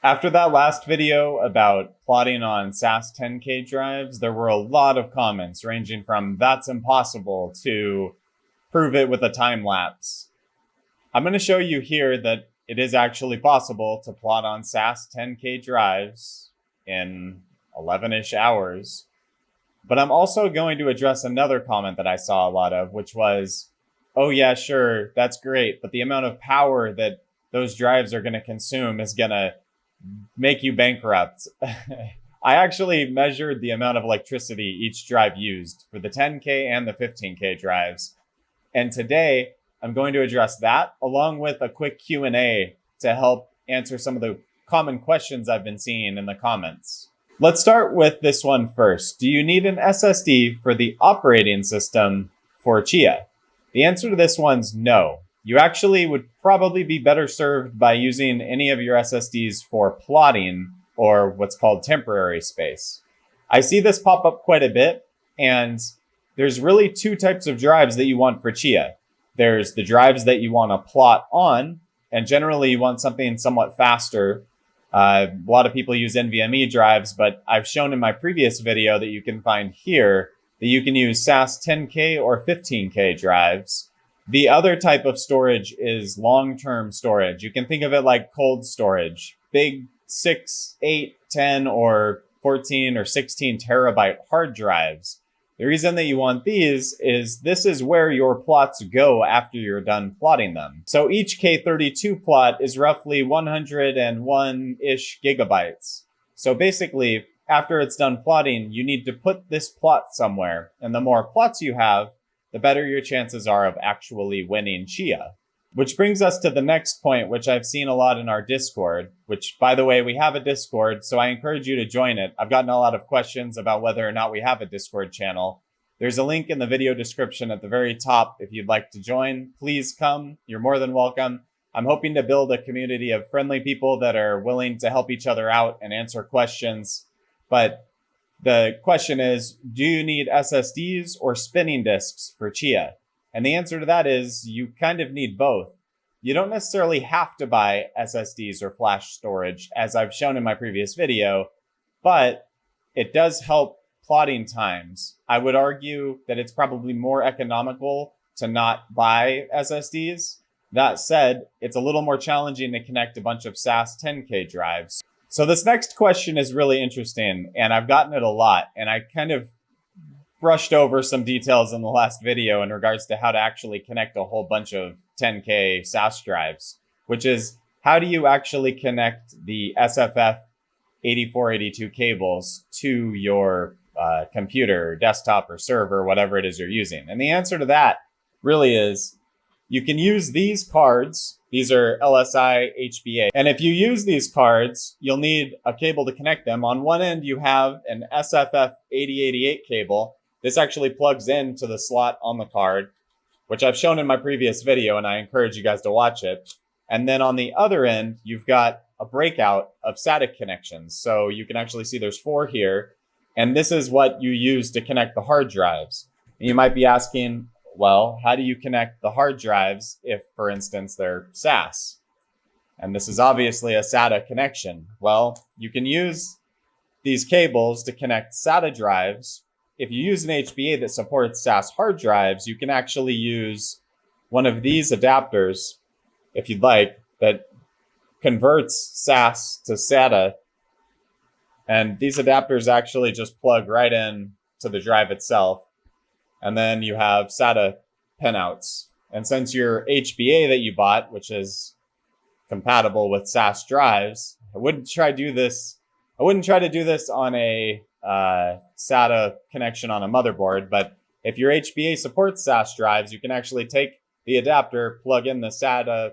After that last video about plotting on SAS 10K drives, there were a lot of comments ranging from "that's impossible" to "prove it with a time lapse." I'm going to show you here that it is actually possible to plot on SAS 10K drives in 11-ish hours. But I'm also going to address another comment that I saw a lot of, which was, "Oh yeah, sure, that's great, but the amount of power that those drives are going to consume is going to make you bankrupt." I actually measured the amount of electricity each drive used for the 10K and the 15K drives. And today I'm going to address that along with a quick Q&A to help answer some of the common questions I've been seeing in the comments. Let's start with this one first. Do you need an SSD for the operating system for Chia? The answer to this one's no. You actually would probably be better served by using any of your SSDs for plotting or what's called temporary space. I see this pop up quite a bit, and there's really two types of drives that you want for Chia. There's the drives that you want to plot on, and generally you want something somewhat faster. A lot of people use NVMe drives, but I've shown in my previous video that you can find here that you can use SAS 10K or 15K drives. The other type of storage is long-term storage. You can think of it like cold storage, big 6, 8, 10, or 14 or 16 terabyte hard drives. The reason that you want these is this is where your plots go after you're done plotting them. So each K32 plot is roughly 101-ish gigabytes. So basically, after it's done plotting, you need to put this plot somewhere. And the more plots you have, the better your chances are of actually winning Chia. Which brings us to the next point, which I've seen a lot in our Discord, which, by the way, we have a Discord, so I encourage you to join it. I've gotten a lot of questions about whether or not we have a Discord channel. There's a link in the video description at the very top if you'd like to join. Please come. You're more than welcome. I'm hoping to build a community of friendly people that are willing to help each other out and answer questions. But the question is, do you need SSDs or spinning disks for Chia? And the answer to that is you kind of need both. You don't necessarily have to buy SSDs or flash storage, as I've shown in my previous video, but it does help plotting times. I would argue that it's probably more economical to not buy SSDs. That said, it's a little more challenging to connect a bunch of SAS 10K drives. So this next question is really interesting, and I've gotten it a lot, and I kind of brushed over some details in the last video in regards to how to actually connect a whole bunch of 10K SAS drives, which is how do you actually connect the SFF 8482 cables to your computer, desktop, or server, whatever it is you're using? And the answer to that really is you can use these cards. These are LSI HBA. And if you use these cards, you'll need a cable to connect them. On one end, you have an SFF 8088 cable. This actually plugs into the slot on the card, which I've shown in my previous video, and I encourage you guys to watch it. And then on the other end, you've got a breakout of SATA connections. So you can actually see there's 4 here. And this is what you use to connect the hard drives. And you might be asking, well, how do you connect the hard drives if, for instance, they're SAS? And this is obviously a SATA connection. Well, you can use these cables to connect SATA drives. If you use an HBA that supports SAS hard drives, you can actually use one of these adapters, if you'd like, that converts SAS to SATA. And these adapters actually just plug right in to the drive itself. And then you have SATA pinouts. And since your HBA that you bought, which is compatible with SAS drives, I wouldn't try to do this on a SATA connection on a motherboard. But if your HBA supports SAS drives, you can actually take the adapter, plug in the SATA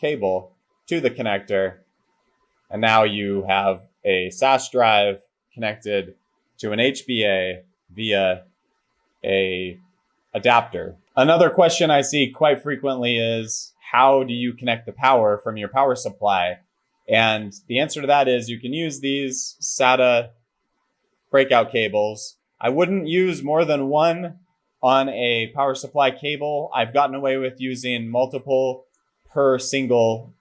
cable to the connector, and now you have a SAS drive connected to an HBA via a adapter. Another question I see quite frequently is, how do you connect the power from your power supply? And the answer to that is you can use these SATA breakout cables. I wouldn't use more than one on a power supply cable. I've gotten away with using multiple per single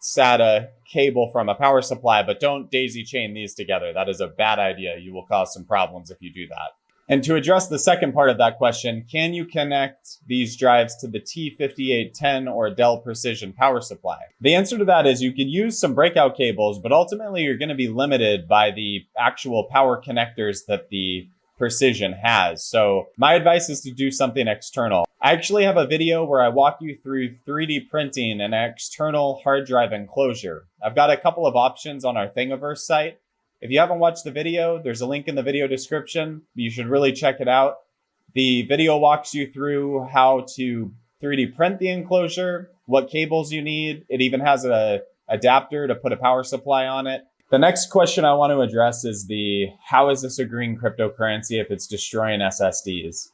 SATA cable from a power supply, but don't daisy chain these together. That is a bad idea. You will cause some problems if you do that. And to address the second part of that question, can you connect these drives to the T5810 or Dell Precision power supply? The answer to that is you could use some breakout cables, but ultimately you're going to be limited by the actual power connectors that the Precision has. So my advice is to do something external. I actually have a video where I walk you through 3D printing an external hard drive enclosure. I've got a couple of options on our Thingiverse site. If you haven't watched the video, there's a link in the video description. You should really check it out. The video walks you through how to 3D print the enclosure, what cables you need. It even has an adapter to put a power supply on it. The next question I want to address is how is this a green cryptocurrency if it's destroying SSDs?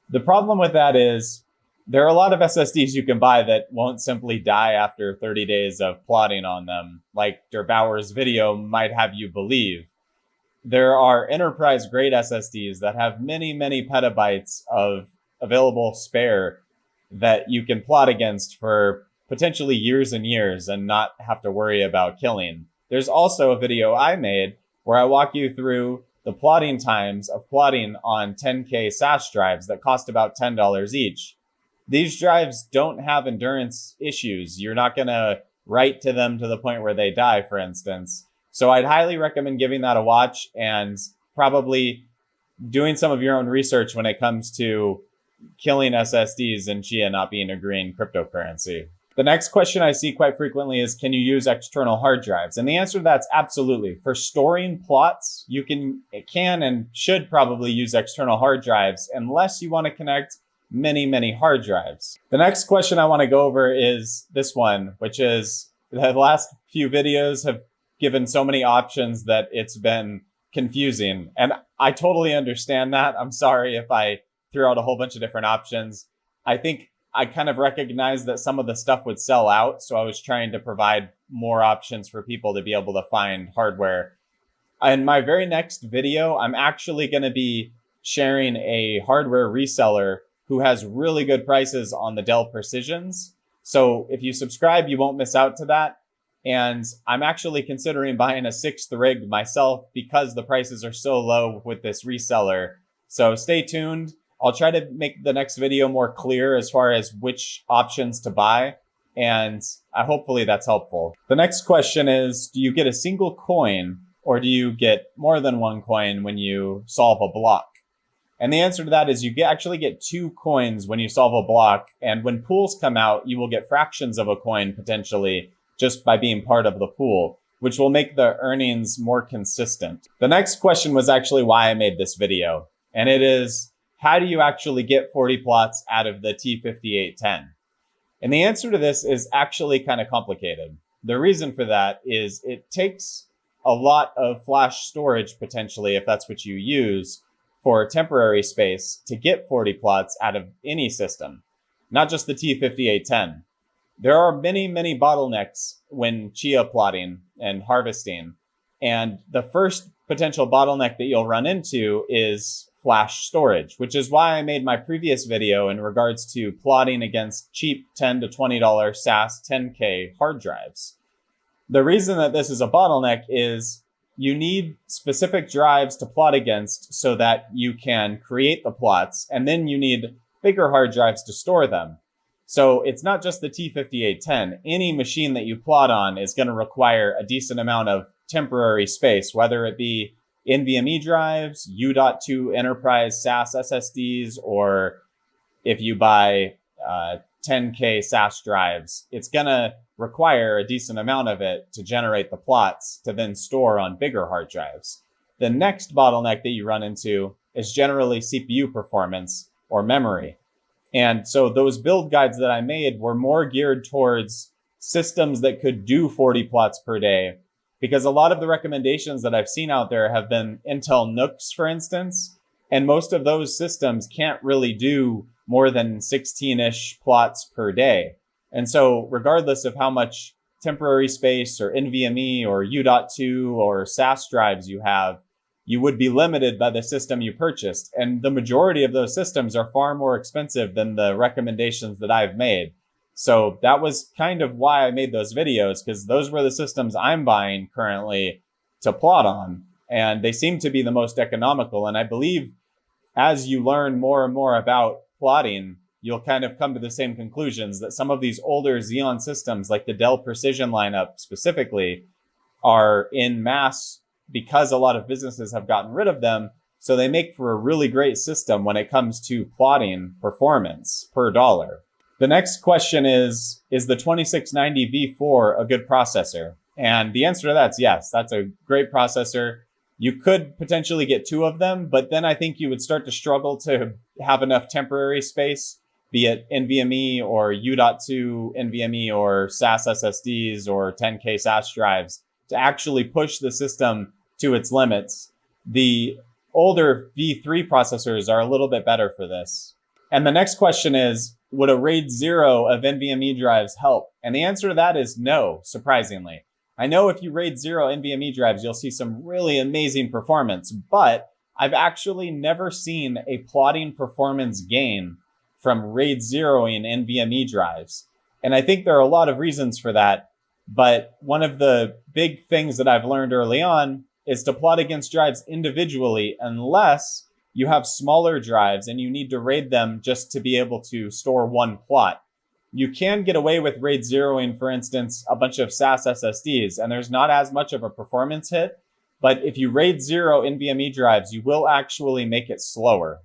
The problem with that is there are a lot of SSDs you can buy that won't simply die after 30 days of plotting on them, like Der Bauer's video might have you believe. There are enterprise-grade SSDs that have many, many petabytes of available spare that you can plot against for potentially years and years and not have to worry about killing. There's also a video I made where I walk you through the plotting times of plotting on 10K SAS drives that cost about $10 each. These drives don't have endurance issues. You're not going to write to them to the point where they die, for instance. So I'd highly recommend giving that a watch and probably doing some of your own research when it comes to killing SSDs and Chia not being a green cryptocurrency. The next question I see quite frequently is, can you use external hard drives? And the answer to that's absolutely. For storing plots, you can and should probably use external hard drives unless you want to connect many, many hard drives. The next question I want to go over is this one, which is the last few videos have given so many options that it's been confusing. And I totally understand that. I'm sorry if I threw out a whole bunch of different options. I think I kind of recognized that some of the stuff would sell out. So I was trying to provide more options for people to be able to find hardware. In my very next video, I'm actually going to be sharing a hardware reseller who has really good prices on the Dell Precisions. So if you subscribe, you won't miss out to that. And I'm actually considering buying a 6th rig myself because the prices are so low with this reseller. So stay tuned. I'll try to make the next video more clear as far as which options to buy. And hopefully that's helpful. The next question is, do you get a single coin or do you get more than one coin when you solve a block? And the answer to that is you actually get 2 coins when you solve a block. And when pools come out, you will get fractions of a coin potentially just by being part of the pool, which will make the earnings more consistent. The next question was actually why I made this video. And it is, how do you actually get 40 plots out of the T5810? And the answer to this is actually kind of complicated. The reason for that is it takes a lot of flash storage potentially, if that's what you use, for temporary space to get 40 plots out of any system, not just the T5810. There are many, many bottlenecks when Chia plotting and harvesting. And the first potential bottleneck that you'll run into is flash storage, which is why I made my previous video in regards to plotting against cheap $10 to $20 SAS 10K hard drives. The reason that this is a bottleneck is you need specific drives to plot against so that you can create the plots, and then you need bigger hard drives to store them. So it's not just the T5810. Any machine that you plot on is going to require a decent amount of temporary space, whether it be NVMe drives, U.2 enterprise SAS SSDs, or if you buy 10K SAS drives, it's going to require a decent amount of it to generate the plots to then store on bigger hard drives. The next bottleneck that you run into is generally CPU performance or memory. And so those build guides that I made were more geared towards systems that could do 40 plots per day, because a lot of the recommendations that I've seen out there have been Intel NUCs, for instance, and most of those systems can't really do more than 16-ish plots per day. And so regardless of how much temporary space or NVMe or U.2 or SAS drives you have, you would be limited by the system you purchased. And the majority of those systems are far more expensive than the recommendations that I've made. So that was kind of why I made those videos, because those were the systems I'm buying currently to plot on. And they seem to be the most economical. And I believe as you learn more and more about plotting, you'll kind of come to the same conclusions that some of these older Xeon systems, like the Dell Precision lineup specifically, are in mass because a lot of businesses have gotten rid of them. So they make for a really great system when it comes to plotting performance per dollar. The next question is the 2690 V4 a good processor? And the answer to that is yes, that's a great processor. You could potentially get two of them, but then I think you would start to struggle to have enough temporary space, be it NVMe or U.2 NVMe or SAS SSDs or 10K SAS drives, to actually push the system to its limits. The older V3 processors are a little bit better for this. And the next question is, would a RAID 0 of NVMe drives help? And the answer to that is no, surprisingly. I know if you RAID 0 NVMe drives, you'll see some really amazing performance, but I've actually never seen a plotting performance gain from RAID 0ing NVMe drives. And I think there are a lot of reasons for that, but one of the big things that I've learned early on is to plot against drives individually unless you have smaller drives and you need to RAID them just to be able to store one plot. You can get away with RAID 0ing, for instance, a bunch of SAS SSDs, and there's not as much of a performance hit. But if you RAID 0 NVMe drives, you will actually make it slower.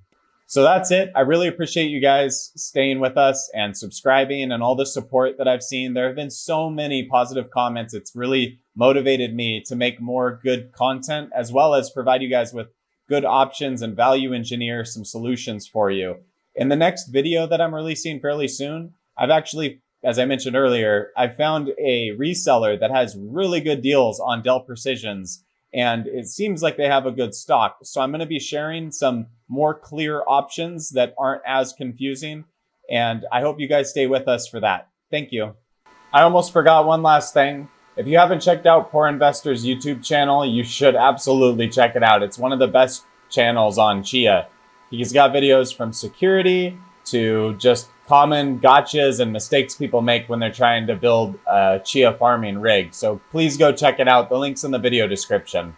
So that's it. I really appreciate you guys staying with us and subscribing and all the support that I've seen. There have been so many positive comments. It's really motivated me to make more good content, as well as provide you guys with good options and value engineer some solutions for you. In the next video that I'm releasing fairly soon, I've actually, as I mentioned earlier, I've found a reseller that has really good deals on Dell Precisions, and it seems like they have a good stock. So I'm going to be sharing some more clear options that aren't as confusing, and I hope you guys stay with us for that. Thank you. I almost forgot one last thing. If you haven't checked out Poor Investor's YouTube channel, you should absolutely check it out. It's one of the best channels on Chia. He's got videos from security to just common gotchas and mistakes people make when they're trying to build a Chia farming rig. So please go check it out. The link's in the video description.